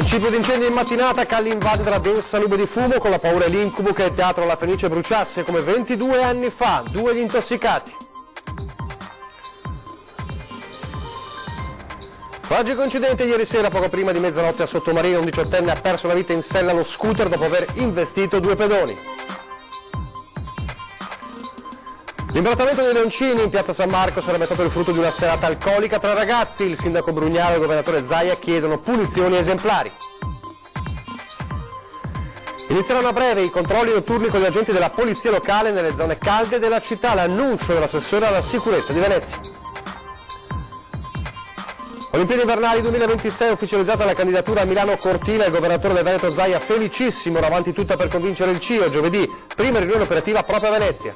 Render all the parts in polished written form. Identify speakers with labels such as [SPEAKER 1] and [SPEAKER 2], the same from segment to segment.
[SPEAKER 1] Principio d'incendio in mattinata, Calli invase dalla densa nube di fumo con la paura e l'incubo che il teatro La Fenice bruciasse come 22 anni fa, 2 gli intossicati. Tragico incidente ieri sera, poco prima di mezzanotte a Sottomarina, un 18enne ha perso la vita in sella allo scooter dopo aver investito 2 pedoni. L'imbrattamento dei Leoncini in piazza San Marco sarebbe stato il frutto di una serata alcolica tra ragazzi. Il sindaco Brugnaro e il governatore Zaia chiedono punizioni esemplari. Inizieranno a breve i controlli notturni con gli agenti della polizia locale nelle zone calde della città, l'annuncio dell'assessore alla sicurezza di Venezia. Olimpiadi invernali 2026, ufficializzata la candidatura a Milano Cortina, il governatore del Veneto Zaia felicissimo, avanti tutta per convincere il CIO, giovedì, prima riunione operativa proprio a Venezia.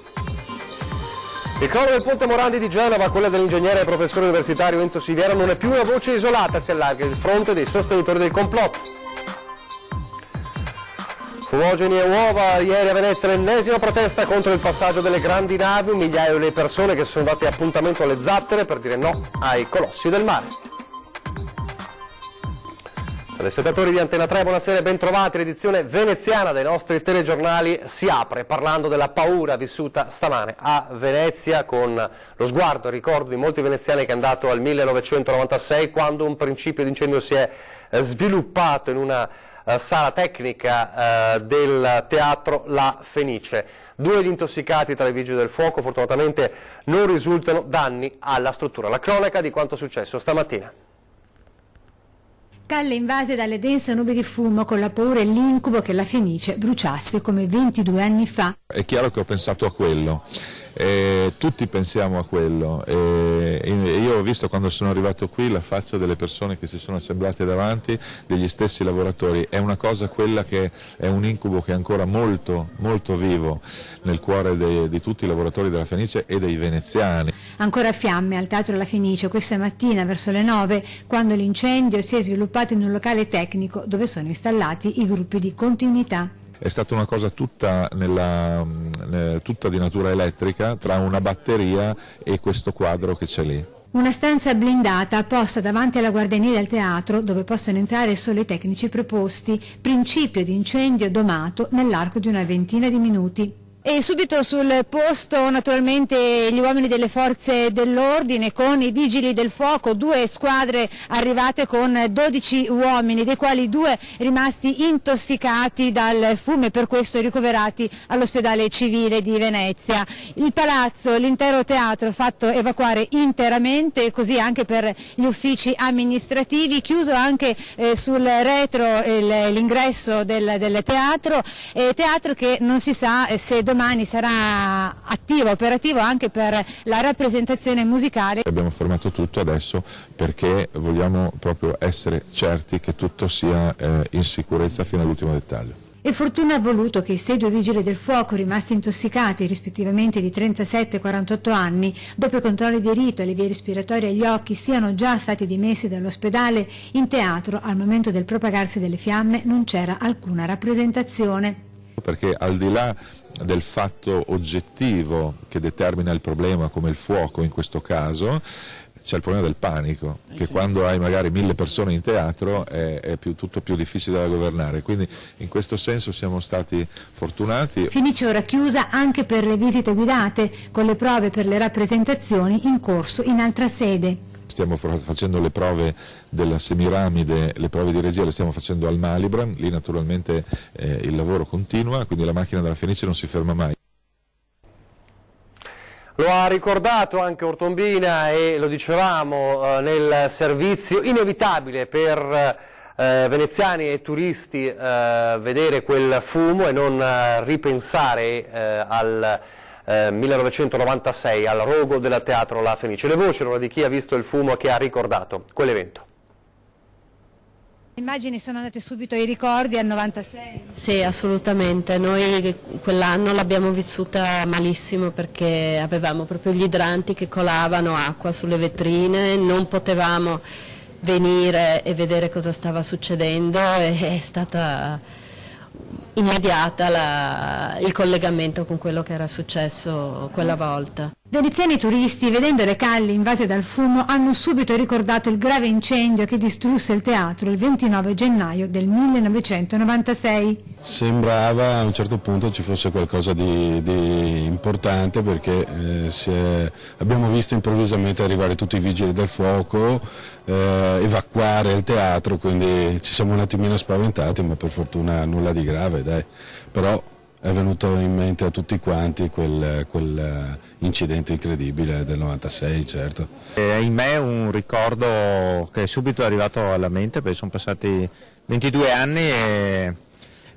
[SPEAKER 1] Il crollo del ponte Morandi di Genova, quella dell'ingegnere e professore universitario Enzo Siviero, non è più una voce isolata, si allarga il fronte dei sostenitori del complotto. Fumogeni e uova, ieri a Venezia l'ennesima protesta contro il passaggio delle grandi navi, un migliaio di persone che sono date appuntamento alle zattere per dire no ai colossi del mare. Telespettatori di Antena 3, buonasera e ben trovati. L'edizione veneziana dei nostri telegiornali si apre parlando della paura vissuta stamane a Venezia, con lo sguardo e il ricordo di molti veneziani che è andato al 1996, quando un principio di incendio si è sviluppato in una sala tecnica del teatro La Fenice. 2 gli intossicati tra i vigili del fuoco, fortunatamente non risultano danni alla struttura. La cronaca di quanto è successo stamattina.
[SPEAKER 2] Calle invase dalle dense nubi di fumo con la paura e l'incubo che La Fenice bruciasse come 22 anni fa.
[SPEAKER 3] È chiaro che ho pensato a quello, tutti pensiamo a quello, io ho visto quando sono arrivato qui la faccia delle persone che si sono assemblate davanti, degli stessi lavoratori. È una cosa quella che è un incubo che è ancora molto molto vivo nel cuore di tutti i lavoratori della Fenice e dei veneziani.
[SPEAKER 2] Ancora fiamme al Teatro La Fenice questa mattina verso le 9, quando l'incendio si è sviluppato in un locale tecnico dove sono installati i gruppi di continuità.
[SPEAKER 3] È stata una cosa tutta di natura elettrica, tra una batteria e questo quadro che c'è lì.
[SPEAKER 2] Una stanza blindata posta davanti alla guardiania del teatro, dove possono entrare solo i tecnici preposti. Principio di incendio domato nell'arco di una ventina di minuti. E subito sul posto naturalmente gli uomini delle forze dell'ordine con i vigili del fuoco, 2 squadre arrivate con 12 uomini, dei quali 2 rimasti intossicati dal fumo e per questo ricoverati all'ospedale civile di Venezia. Il palazzo, l'intero teatro è fatto evacuare interamente, così anche per gli uffici amministrativi, chiuso anche sul retro l'ingresso del teatro, teatro che non si sa se domani sarà attivo, operativo anche per la rappresentazione musicale.
[SPEAKER 3] Abbiamo fermato tutto adesso perché vogliamo proprio essere certi che tutto sia in sicurezza fino all'ultimo dettaglio.
[SPEAKER 2] E fortuna ha voluto che i 6 vigili del fuoco rimasti intossicati, rispettivamente di 37 e 48 anni, dopo i controlli di rito e le vie respiratorie agli occhi, siano già stati dimessi dall'ospedale. In teatro, al momento del propagarsi delle fiamme, non c'era alcuna rappresentazione.
[SPEAKER 3] Perché al di là del fatto oggettivo che determina il problema, come il fuoco in questo caso, c'è il problema del panico, che quando hai magari 1000 persone in teatro è tutto più difficile da governare, quindi in questo senso siamo stati fortunati.
[SPEAKER 2] Fenice ora chiusa anche per le visite guidate, con le prove per le rappresentazioni in corso in altra sede.
[SPEAKER 3] Stiamo facendo le prove della Semiramide, le prove di regia le stiamo facendo al Malibran, lì naturalmente il lavoro continua, quindi la macchina della Fenice non si ferma mai.
[SPEAKER 1] Lo ha ricordato anche Ortombina e lo dicevamo nel servizio inevitabile per veneziani e turisti vedere quel fumo e non ripensare al 1996 al rogo del teatro La Fenice. Le voci allora di chi ha visto il fumo e che ha ricordato quell'evento.
[SPEAKER 2] Le immagini sono andate subito ai ricordi al 96?
[SPEAKER 4] Sì, assolutamente. Noi quell'anno l'abbiamo vissuta malissimo perché avevamo proprio gli idranti che colavano acqua sulle vetrine, non potevamo venire e vedere cosa stava succedendo e è stata immediata il collegamento con quello che era successo quella volta.
[SPEAKER 2] Veneziani e turisti, vedendo le calli invase dal fumo, hanno subito ricordato il grave incendio che distrusse il teatro il 29 gennaio del 1996.
[SPEAKER 5] Sembrava a un certo punto ci fosse qualcosa di importante, perché abbiamo visto improvvisamente arrivare tutti i vigili del fuoco, evacuare il teatro, quindi ci siamo un attimino spaventati, ma per fortuna nulla di grave, dai. Però è venuto in mente a tutti quanti quel incidente incredibile del 96, certo.
[SPEAKER 6] In me è un ricordo che è subito arrivato alla mente, perché sono passati 22 anni e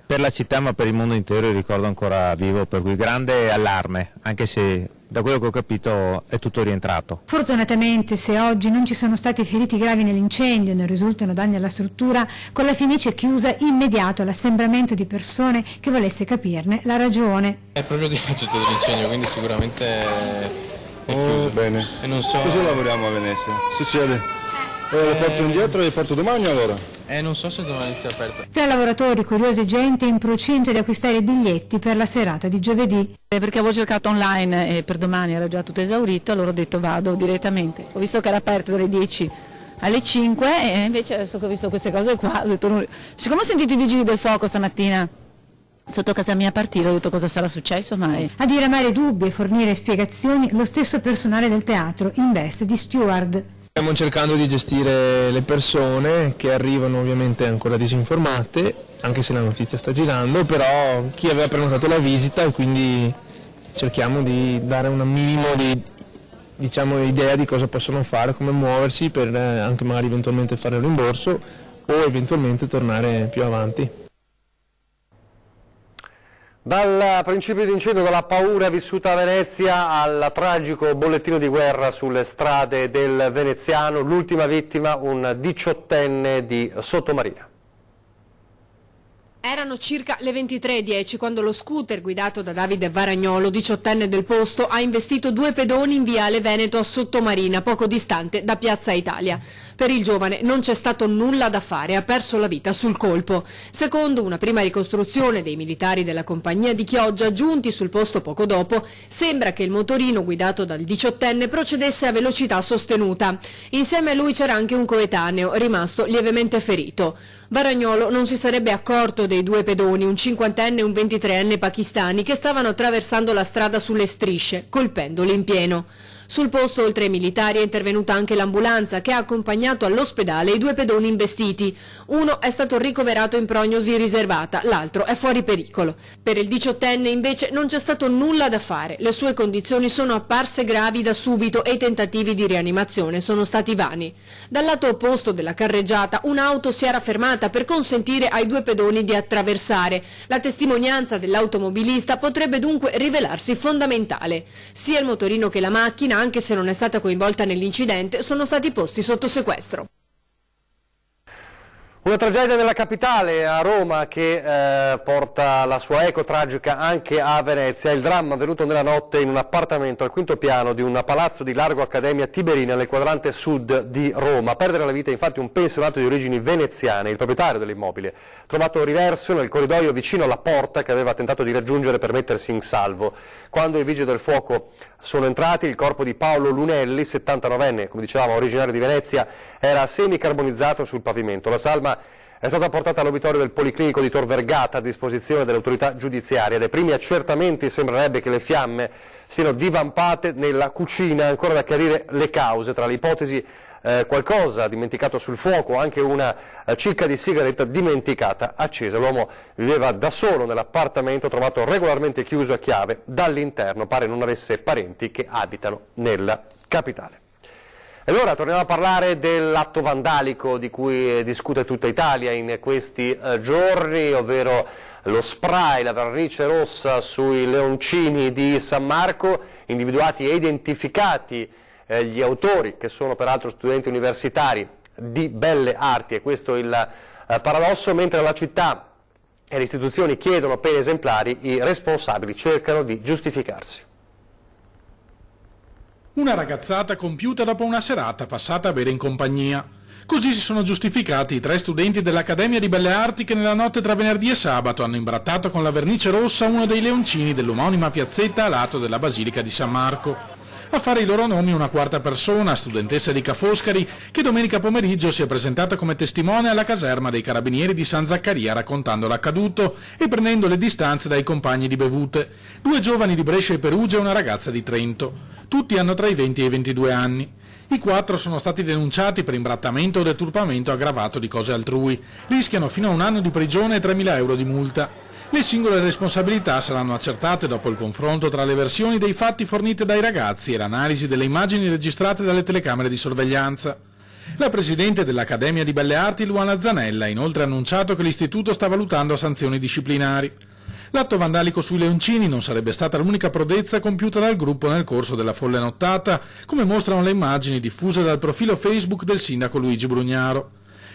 [SPEAKER 6] per la città ma per il mondo intero il ricordo ancora vivo, per cui grande allarme, anche se da quello che ho capito è tutto rientrato.
[SPEAKER 2] Fortunatamente, se oggi non ci sono stati feriti gravi nell'incendio, non risultano danni alla struttura, con la Fenice chiusa immediato l'assembramento di persone che volesse capirne la ragione.
[SPEAKER 7] È proprio che c'è stato l'incendio, quindi sicuramente è chiuso.
[SPEAKER 8] Bene.
[SPEAKER 7] E non so...
[SPEAKER 8] Così lavoriamo a Venezia. Succede. Le porto indietro e le porto domani allora?
[SPEAKER 7] Non so se domani sia aperto.
[SPEAKER 2] Tra lavoratori, curiosi e gente in procinto di acquistare i biglietti per la serata di giovedì.
[SPEAKER 9] Perché avevo cercato online e per domani era già tutto esaurito, allora ho detto vado direttamente. Ho visto che era aperto dalle 10 alle 5 e invece adesso che ho visto queste cose qua, ho detto, siccome ho sentito i vigili del fuoco stamattina sotto casa mia a partire, ho detto cosa sarà successo mai.
[SPEAKER 2] A diramare dubbi e fornire spiegazioni lo stesso personale del teatro in veste di steward.
[SPEAKER 10] Stiamo cercando di gestire le persone che arrivano ovviamente ancora disinformate, anche se la notizia sta girando, però chi aveva prenotato la visita, e quindi cerchiamo di dare un minimo di idea di cosa possono fare, come muoversi per anche magari eventualmente fare il rimborso o eventualmente tornare più avanti.
[SPEAKER 1] Dal principio di incendio, dalla paura vissuta a Venezia al tragico bollettino di guerra sulle strade del veneziano, l'ultima vittima un 18enne di Sottomarina.
[SPEAKER 11] Erano circa le 23:10 quando lo scooter guidato da Davide Varagnolo, 18enne del posto, ha investito due pedoni in viale Veneto a Sottomarina, poco distante da Piazza Italia. Per il giovane non c'è stato nulla da fare, ha perso la vita sul colpo. Secondo una prima ricostruzione dei militari della compagnia di Chioggia giunti sul posto poco dopo, sembra che il motorino guidato dal 18enne procedesse a velocità sostenuta. Insieme a lui c'era anche un coetaneo, rimasto lievemente ferito. Varagnolo non si sarebbe accorto dei due pedoni, un 50enne e un 23enne pakistani, che stavano attraversando la strada sulle strisce, colpendoli in pieno. Sul posto, oltre ai militari, è intervenuta anche l'ambulanza che ha accompagnato all'ospedale i due pedoni investiti. Uno è stato ricoverato in prognosi riservata, l'altro è fuori pericolo. Per il 18enne invece non c'è stato nulla da fare. Le sue condizioni sono apparse gravi da subito e i tentativi di rianimazione sono stati vani. Dal lato opposto della carreggiata un'auto si era fermata per consentire ai due pedoni di attraversare. La testimonianza dell'automobilista potrebbe dunque rivelarsi fondamentale. Sia il motorino che la macchina, anche se non è stata coinvolta nell'incidente, sono stati posti sotto sequestro.
[SPEAKER 1] Una tragedia nella capitale, a Roma, che porta la sua eco tragica anche a Venezia. Il dramma avvenuto nella notte in un appartamento al quinto piano di un palazzo di Largo Accademia Tiberina nel quadrante sud di Roma. A perdere la vita infatti un pensionato di origini veneziane, il proprietario dell'immobile, trovato riverso nel corridoio vicino alla porta che aveva tentato di raggiungere per mettersi in salvo. Quando i vigili del fuoco sono entrati, il corpo di Paolo Lunelli, 79enne, come dicevamo originario di Venezia, era semicarbonizzato sul pavimento. La salma è stata portata all'obitorio del Policlinico di Tor Vergata a disposizione dell'autorità giudiziaria. Dai primi accertamenti sembrerebbe che le fiamme siano divampate nella cucina, ancora da chiarire le cause. Tra le ipotesi qualcosa dimenticato sul fuoco, anche una cicca di sigaretta dimenticata accesa. L'uomo viveva da solo nell'appartamento, trovato regolarmente chiuso a chiave dall'interno, pare non avesse parenti che abitano nella capitale. E allora torniamo a parlare dell'atto vandalico di cui discute tutta Italia in questi giorni, ovvero lo spray, la vernice rossa sui leoncini di San Marco, individuati e identificati gli autori, che sono peraltro studenti universitari di belle arti, e questo è il paradosso. Mentre la città e le istituzioni chiedono pene esemplari, i responsabili cercano di giustificarsi.
[SPEAKER 12] Una ragazzata compiuta dopo una serata passata a bere in compagnia. Così si sono giustificati i 3 studenti dell'Accademia di Belle Arti che nella notte tra venerdì e sabato hanno imbrattato con la vernice rossa uno dei leoncini dell'omonima piazzetta a lato della Basilica di San Marco. a fare i loro nomi una quarta persona, studentessa di Ca' Foscari, che domenica pomeriggio si è presentata come testimone alla caserma dei Carabinieri di San Zaccaria raccontando l'accaduto e prendendo le distanze dai compagni di bevute. 2 giovani di Brescia e Perugia e una ragazza di Trento. Tutti hanno tra i 20 e i 22 anni. I 4 sono stati denunciati per imbrattamento o deturpamento aggravato di cose altrui. Rischiano fino a 1 anno di prigione e 3.000 euro di multa. Le singole responsabilità saranno accertate dopo il confronto tra le versioni dei fatti fornite dai ragazzi e l'analisi delle immagini registrate dalle telecamere di sorveglianza. La presidente dell'Accademia di Belle Arti, Luana Zanella, ha inoltre annunciato che l'istituto sta valutando sanzioni disciplinari. L'atto vandalico sui leoncini non sarebbe stata l'unica prodezza compiuta dal gruppo nel corso della folle nottata, come mostrano le immagini diffuse dal profilo Facebook del sindaco Luigi Brugnaro.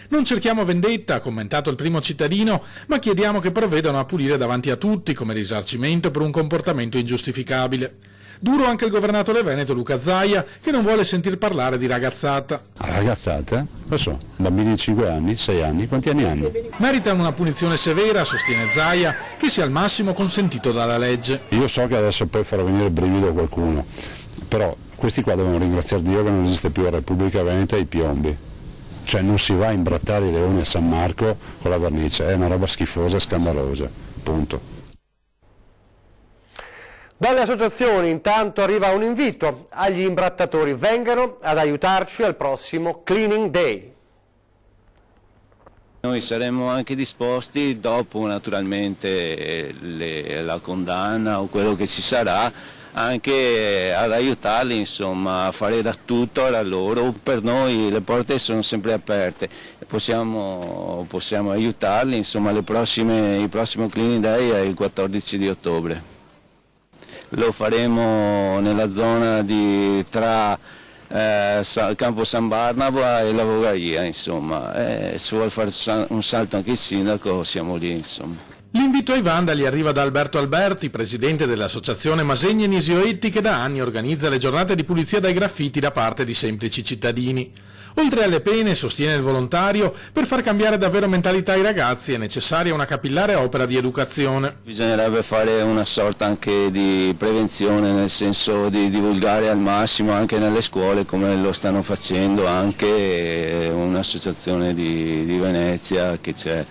[SPEAKER 12] Non cerchiamo vendetta, ha commentato il primo cittadino, ma chiediamo che provvedano a pulire davanti a tutti come risarcimento per un comportamento ingiustificabile. Duro anche il governatore veneto Luca Zaia, che non vuole sentir parlare di ragazzata.
[SPEAKER 13] Ragazzata? Lo so, bambini di 5 anni, 6 anni, quanti anni hanno?
[SPEAKER 12] Meritano una punizione severa, sostiene Zaia, che sia al massimo consentito dalla legge.
[SPEAKER 13] Io so che adesso poi farò venire il brivido a qualcuno, però questi qua devono ringraziare Dio che non esiste più la Repubblica Veneta e i piombi. Cioè non si va a imbrattare i leoni a San Marco con la vernice, è una roba schifosa e scandalosa, punto.
[SPEAKER 1] Dalle associazioni intanto arriva un invito agli imbrattatori: vengano ad aiutarci al prossimo Cleaning Day.
[SPEAKER 14] Noi saremo anche disposti, dopo naturalmente la condanna o quello che ci sarà, anche ad aiutarli, insomma, a fare da tutto da loro. Per noi le porte sono sempre aperte, possiamo aiutarli, insomma. Il prossimo Cleaning Day è il 14 di ottobre. Lo faremo nella zona tra Campo San Barnaba e la Vogaia, insomma. Se vuole fare un salto anche il sindaco, siamo lì, insomma.
[SPEAKER 12] L'invito ai vandali arriva da Alberto Alberti, presidente dell'associazione Masegni e Nisioetti, che da anni organizza le giornate di pulizia dai graffiti da parte di semplici cittadini. Oltre alle pene, sostiene il volontario, per far cambiare davvero mentalità ai ragazzi è necessaria una capillare opera di educazione.
[SPEAKER 14] Bisognerebbe fare una sorta anche di prevenzione, nel senso di divulgare al massimo anche nelle scuole, come lo stanno facendo anche un'associazione di Venezia che c'è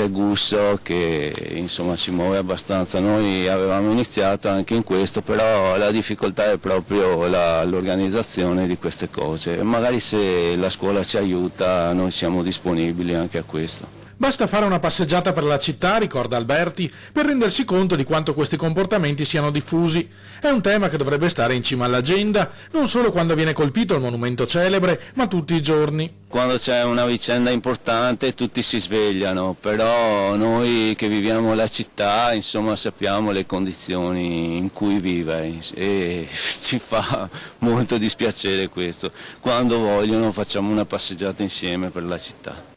[SPEAKER 14] Gusso, che insomma si muove abbastanza. Noi avevamo iniziato anche in questo, però la difficoltà è proprio l'organizzazione di queste cose. Magari se la scuola ci aiuta noi siamo disponibili anche a questo.
[SPEAKER 12] Basta fare una passeggiata per la città, ricorda Alberti, per rendersi conto di quanto questi comportamenti siano diffusi. È un tema che dovrebbe stare in cima all'agenda, non solo quando viene colpito il monumento celebre, ma tutti i giorni.
[SPEAKER 14] Quando c'è una vicenda importante tutti si svegliano, però noi che viviamo la città, insomma, sappiamo le condizioni in cui vive e ci fa molto dispiacere questo. Quando vogliono facciamo una passeggiata insieme per la città.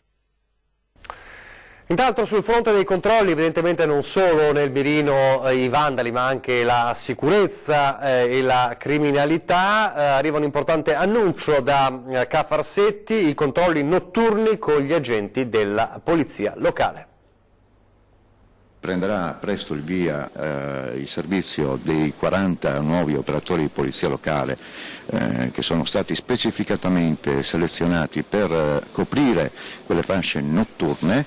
[SPEAKER 1] Intanto sul fronte dei controlli, evidentemente non solo nel mirino i vandali, ma anche la sicurezza e la criminalità, arriva un importante annuncio da Ca' Farsetti: i controlli notturni con gli agenti della polizia locale.
[SPEAKER 15] Prenderà presto il via il servizio dei 40 nuovi operatori di polizia locale che sono stati specificatamente selezionati per coprire quelle fasce notturne,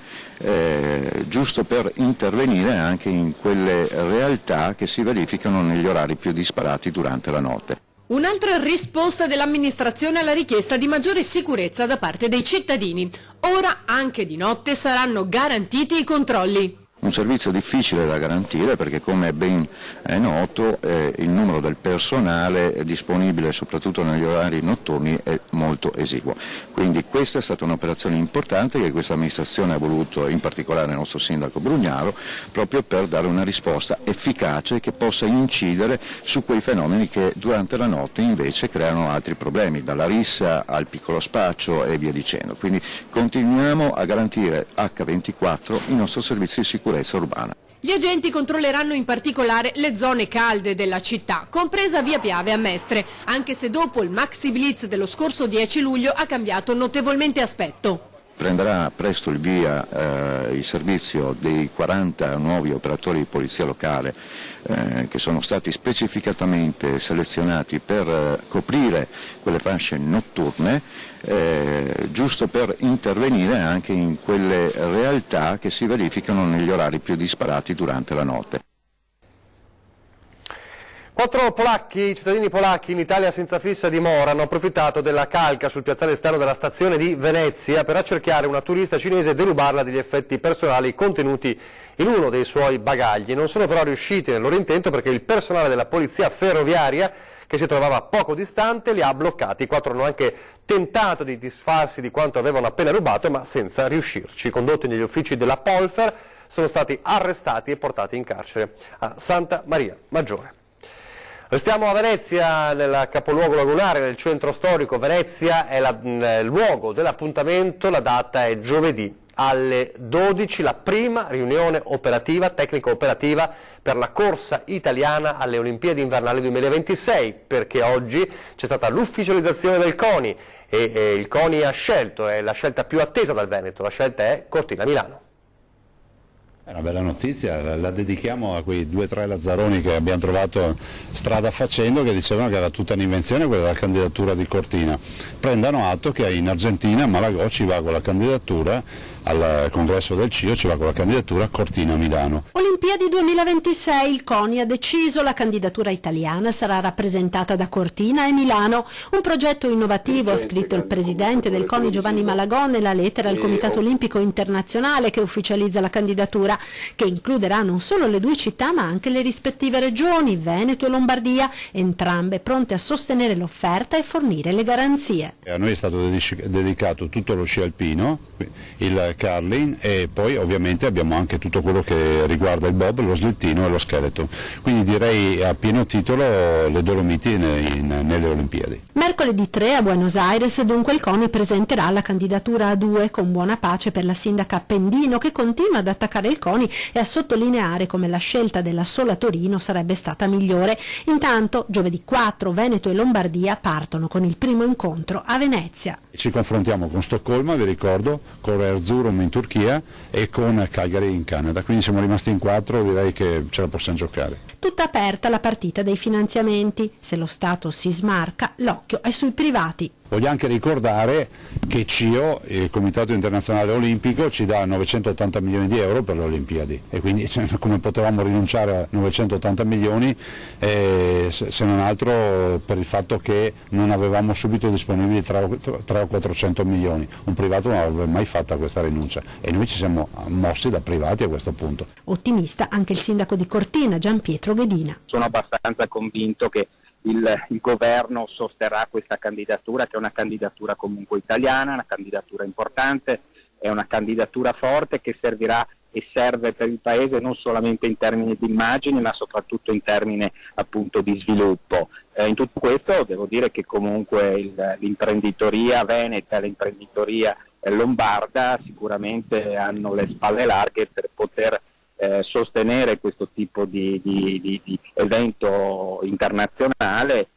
[SPEAKER 15] giusto per intervenire anche in quelle realtà che si verificano negli orari più disparati durante la notte.
[SPEAKER 11] Un'altra risposta dell'amministrazione alla richiesta di maggiore sicurezza da parte dei cittadini. Ora anche di notte saranno garantiti i controlli.
[SPEAKER 15] Un servizio difficile da garantire perché, come ben è noto, il numero del personale disponibile soprattutto negli orari notturni è molto esiguo. Quindi questa è stata un'operazione importante che questa amministrazione ha voluto, in particolare il nostro sindaco Brugnaro, proprio per dare una risposta efficace che possa incidere su quei fenomeni che durante la notte invece creano altri problemi, dalla rissa al piccolo spaccio e via dicendo. Quindi continuiamo a garantire H24 il nostro servizio di sicurezza urbana.
[SPEAKER 11] Gli agenti controlleranno in particolare le zone calde della città, compresa via Piave a Mestre, anche se dopo il maxi blitz dello scorso 10 luglio ha cambiato notevolmente aspetto.
[SPEAKER 15] prenderà presto il via il servizio dei 40 nuovi operatori di polizia locale che sono stati specificatamente selezionati per coprire quelle fasce notturne, giusto per intervenire anche in quelle realtà che si verificano negli orari più disparati durante la notte.
[SPEAKER 1] 4 polacchi, cittadini polacchi in Italia senza fissa dimora, hanno approfittato della calca sul piazzale esterno della stazione di Venezia per accerchiare una turista cinese e derubarla degli effetti personali contenuti in uno dei suoi bagagli. Non sono però riusciti nel loro intento perché il personale della polizia ferroviaria, che si trovava poco distante, li ha bloccati. I 4 hanno anche tentato di disfarsi di quanto avevano appena rubato, ma senza riuscirci. Condotti negli uffici della Polfer, sono stati arrestati e portati in carcere a Santa Maria Maggiore. Restiamo a Venezia, nel capoluogo lagunare, nel centro storico. Venezia è il luogo dell'appuntamento, la data è giovedì alle 12, la prima riunione operativa, tecnico-operativa per la corsa italiana alle Olimpiadi Invernali 2026, perché oggi c'è stata l'ufficializzazione del CONI e il CONI ha scelto, è la scelta più attesa dal Veneto, la scelta è Cortina-Milano.
[SPEAKER 13] È una bella notizia, la dedichiamo a quei 2 o 3 lazzaroni che abbiamo trovato strada facendo, che dicevano che era tutta un'invenzione quella della candidatura di Cortina. Prendano atto che in Argentina Malagò ci va con la candidatura, al congresso del CIO ci va con la candidatura Cortina-Milano.
[SPEAKER 16] Olimpiadi 2026, il CONI ha deciso, la candidatura italiana sarà rappresentata da Cortina e Milano. Un progetto innovativo, ha scritto il presidente del CONI Giovanni Malagò nella lettera al Comitato Olimpico Internazionale che ufficializza la candidatura, che includerà non solo le 2 città ma anche le rispettive regioni, Veneto e Lombardia, entrambe pronte a sostenere l'offerta e fornire le garanzie.
[SPEAKER 13] A noi è stato dedicato tutto lo sci alpino, il curling, e poi ovviamente abbiamo anche tutto quello che riguarda il bob, lo slittino e lo skeleton. Quindi direi a pieno titolo le Dolomiti nelle Olimpiadi.
[SPEAKER 16] Mercoledì 3 a Buenos Aires dunque il CONI presenterà la candidatura a 2, con buona pace per la sindaca Appendino, che continua ad attaccare il CONI e a sottolineare come la scelta della sola Torino sarebbe stata migliore. Intanto giovedì 4 Veneto e Lombardia partono con il primo incontro a Venezia.
[SPEAKER 13] Ci confrontiamo con Stoccolma, vi ricordo, con Erzurum in Turchia e con Calgary in Canada, quindi siamo rimasti in 4, direi che ce la possiamo giocare.
[SPEAKER 16] Tutta aperta la partita dei finanziamenti, se lo Stato si smarca l'occhio è sui privati.
[SPEAKER 13] Voglio anche ricordare che CIO, il Comitato Internazionale Olimpico, ci dà 980 milioni di euro per le Olimpiadi e quindi come potevamo rinunciare a 980 milioni se non altro per il fatto che non avevamo subito disponibili 300 o 400 milioni. Un privato non avrebbe mai fatto questa rinuncia e noi ci siamo mossi da privati a questo punto.
[SPEAKER 16] Ottimista anche il sindaco di Cortina, Gianpietro Ghedina.
[SPEAKER 17] Sono abbastanza convinto che il governo sosterrà questa candidatura, che è una candidatura comunque italiana, una candidatura importante, è una candidatura forte che servirà e serve per il Paese non solamente in termini di immagine ma soprattutto in termini appunto di sviluppo. In tutto questo devo dire che comunque l'imprenditoria veneta, l'imprenditoria lombarda sicuramente hanno le spalle larghe per poter sostenere questo tipo di evento internazionale.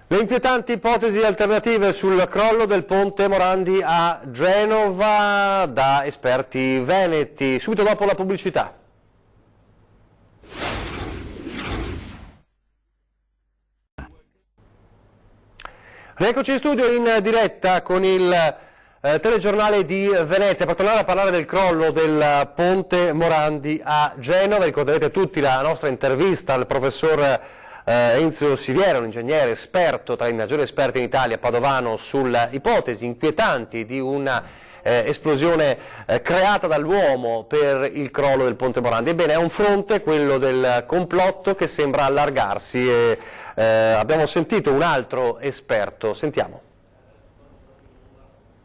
[SPEAKER 1] Le inquietanti ipotesi alternative sul crollo del ponte Morandi a Genova da esperti veneti, subito dopo la pubblicità. Rieccoci in studio in diretta con il telegiornale di Venezia per tornare a parlare del crollo del ponte Morandi a Genova. Ricorderete tutti la nostra intervista al professor Enzo Siviera, un ingegnere esperto, tra i maggiori esperti in Italia, padovano, sulle ipotesi inquietanti di una esplosione creata dall'uomo per il crollo del ponte Morandi. Ebbene, è un fronte, quello del complotto, che sembra allargarsi e abbiamo sentito un altro esperto, sentiamo.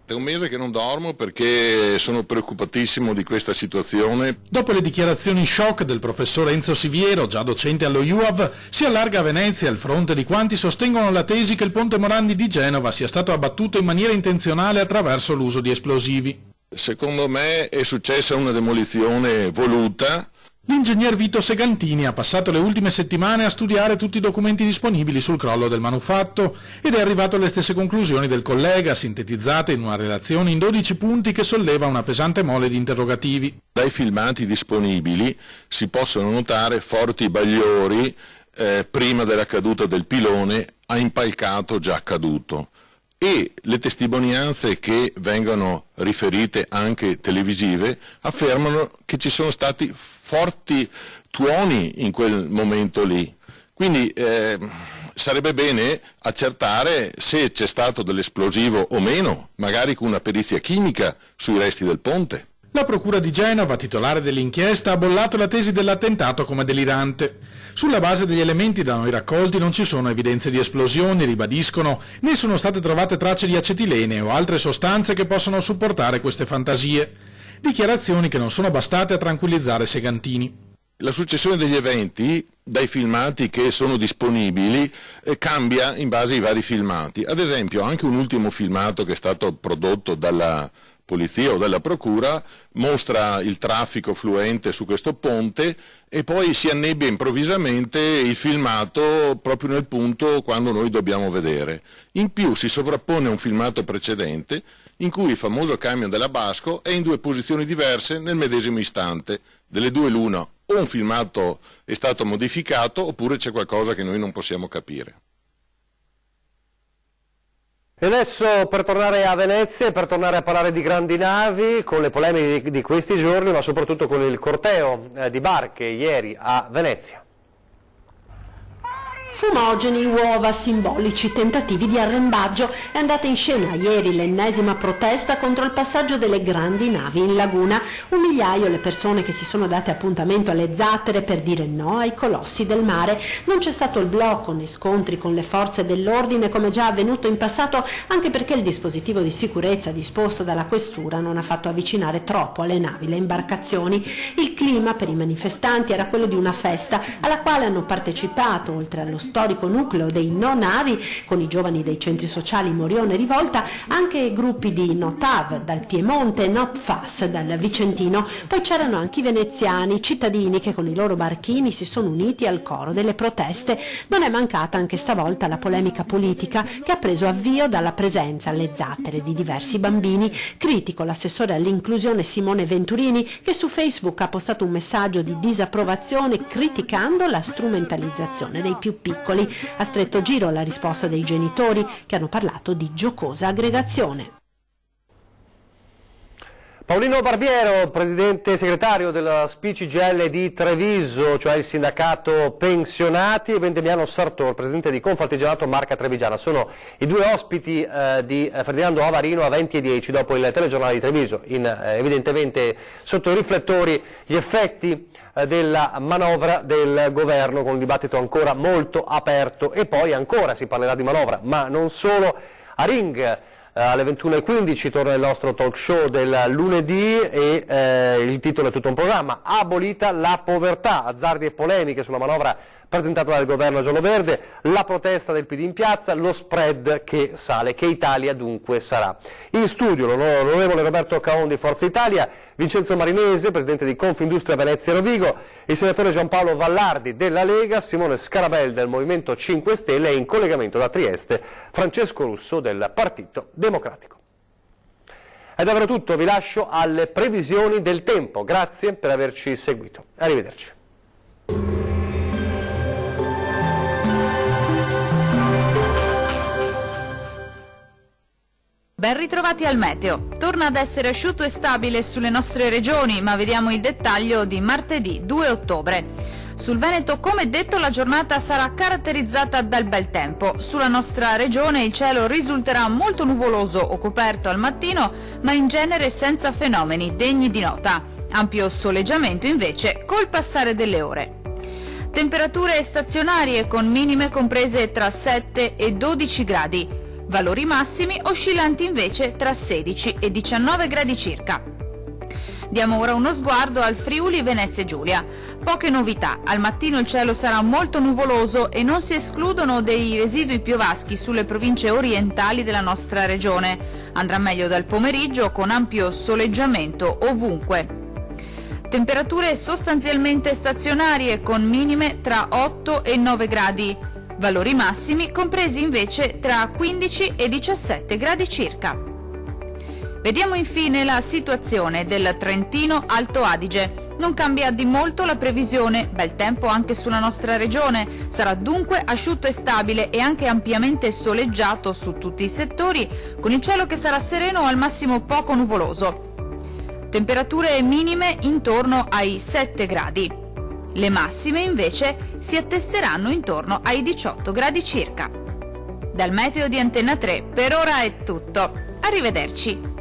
[SPEAKER 18] È un mese che non dormo perché sono preoccupatissimo di questa situazione.
[SPEAKER 12] Dopo le dichiarazioni shock del professor Enzo Siviero, già docente allo IUAV, si allarga a Venezia il fronte di quanti sostengono la tesi che il ponte Morandi di Genova sia stato abbattuto in maniera intenzionale attraverso l'uso di esplosivi.
[SPEAKER 18] Secondo me è successa una demolizione voluta
[SPEAKER 12] L'ingegner Vito Segantini ha passato le ultime settimane a studiare tutti i documenti disponibili sul crollo del manufatto ed è arrivato alle stesse conclusioni del collega, sintetizzate in una relazione in 12 punti che solleva una pesante mole di interrogativi.
[SPEAKER 18] Dai filmati disponibili si possono notare forti bagliori prima della caduta del pilone a impalcato già caduto, e le testimonianze che vengono riferite anche televisive affermano che ci sono stati forti tuoni in quel momento lì. Quindi sarebbe bene accertare se c'è stato dell'esplosivo o meno, magari con una perizia chimica sui resti del ponte.
[SPEAKER 12] La Procura di Genova, titolare dell'inchiesta, ha bollato la tesi dell'attentato come delirante. Sulla base degli elementi da noi raccolti non ci sono evidenze di esplosioni, ribadiscono, né sono state trovate tracce di acetilene o altre sostanze che possano supportare queste fantasie. Dichiarazioni che non sono bastate a tranquillizzare Segantini.
[SPEAKER 18] La successione degli eventi, dai filmati che sono disponibili, cambia in base ai vari filmati. Ad esempio, anche un ultimo filmato che è stato prodotto dalla polizia o dalla procura mostra il traffico fluente su questo ponte e poi si annebbia improvvisamente il filmato proprio nel punto quando noi dobbiamo vedere. In più si sovrappone un filmato precedente in cui il famoso camion della Basco è in due posizioni diverse nel medesimo istante. Delle due l'una, o un filmato è stato modificato oppure c'è qualcosa che noi non possiamo capire.
[SPEAKER 1] E adesso per tornare a Venezia e per tornare a parlare di grandi navi, con le polemiche di questi giorni, ma soprattutto con il corteo di barche ieri a Venezia.
[SPEAKER 16] Fumogeni, uova, simbolici tentativi di arrembaggio. È andata in scena ieri l'ennesima protesta contro il passaggio delle grandi navi in laguna. 1 migliaio le persone che si sono date appuntamento alle zattere per dire no ai colossi del mare. Non c'è stato il blocco né scontri con le forze dell'ordine come già avvenuto in passato, anche perché il dispositivo di sicurezza disposto dalla questura non ha fatto avvicinare troppo alle navi le imbarcazioni. Il clima per i manifestanti era quello di una festa alla quale hanno partecipato, oltre allo storico nucleo dei no navi, con i giovani dei centri sociali Morione e Rivolta, anche gruppi di Notav dal Piemonte e Notfas dal Vicentino. Poi c'erano anche i veneziani, cittadini che con i loro barchini si sono uniti al coro delle proteste. Non è mancata anche stavolta la polemica politica che ha preso avvio dalla presenza alle zattere di diversi bambini. Critico l'assessore all'inclusione Simone Venturini, che su Facebook ha postato un messaggio di disapprovazione criticando la strumentalizzazione dei più piccoli. A stretto giro la risposta dei genitori, che hanno parlato di giocosa aggregazione.
[SPEAKER 1] Paolino Barbiero, presidente e segretario della SPI-CGIL di Treviso, cioè il sindacato pensionati, e Vendemiano Sartor, presidente di Confartigianato Marca Trevigiana. Sono i due ospiti di Ferdinando Avarino a 20:10 dopo il telegiornale di Treviso. Evidentemente sotto i riflettori gli effetti della manovra del governo, con un dibattito ancora molto aperto, e poi ancora si parlerà di manovra, ma non solo. A Ring alle 21:15 torna il nostro talk show del lunedì e il titolo è tutto un programma: abolita la povertà, azzardi e polemiche sulla manovra presentata dal governo giallo-verde, la protesta del PD in piazza, lo spread che sale. Che Italia dunque sarà? In studio l'onorevole Roberto Caon di Forza Italia, Vincenzo Marinese, presidente di Confindustria Venezia e Rovigo, il senatore Giampaolo Vallardi della Lega, Simone Scarabel del Movimento 5 Stelle e in collegamento da Trieste Francesco Russo del Partito Democratico. È davvero tutto, vi lascio alle previsioni del tempo. Grazie per averci seguito. Arrivederci.
[SPEAKER 19] Ben ritrovati al meteo. Torna ad essere asciutto e stabile sulle nostre regioni, ma vediamo il dettaglio di martedì 2 ottobre. Sul Veneto, come detto, la giornata sarà caratterizzata dal bel tempo. Sulla nostra regione il cielo risulterà molto nuvoloso o coperto al mattino, ma in genere senza fenomeni degni di nota. Ampio soleggiamento invece col passare delle ore. Temperature stazionarie con minime comprese tra 7 e 12 gradi. Valori massimi oscillanti invece tra 16 e 19 gradi circa. Diamo ora uno sguardo al Friuli Venezia Giulia. Poche novità, al mattino il cielo sarà molto nuvoloso e non si escludono dei residui piovaschi sulle province orientali della nostra regione. Andrà meglio dal pomeriggio con ampio soleggiamento ovunque. Temperature sostanzialmente stazionarie con minime tra 8 e 9 gradi, valori massimi compresi invece tra 15 e 17 gradi circa. Vediamo infine la situazione del Trentino Alto Adige. Non cambia di molto la previsione, bel tempo anche sulla nostra regione, sarà dunque asciutto e stabile e anche ampiamente soleggiato su tutti i settori, con il cielo che sarà sereno o al massimo poco nuvoloso. Temperature minime intorno ai 7 gradi. Le massime invece si attesteranno intorno ai 18 gradi circa. Dal meteo di Antenna 3 per ora è tutto. Arrivederci.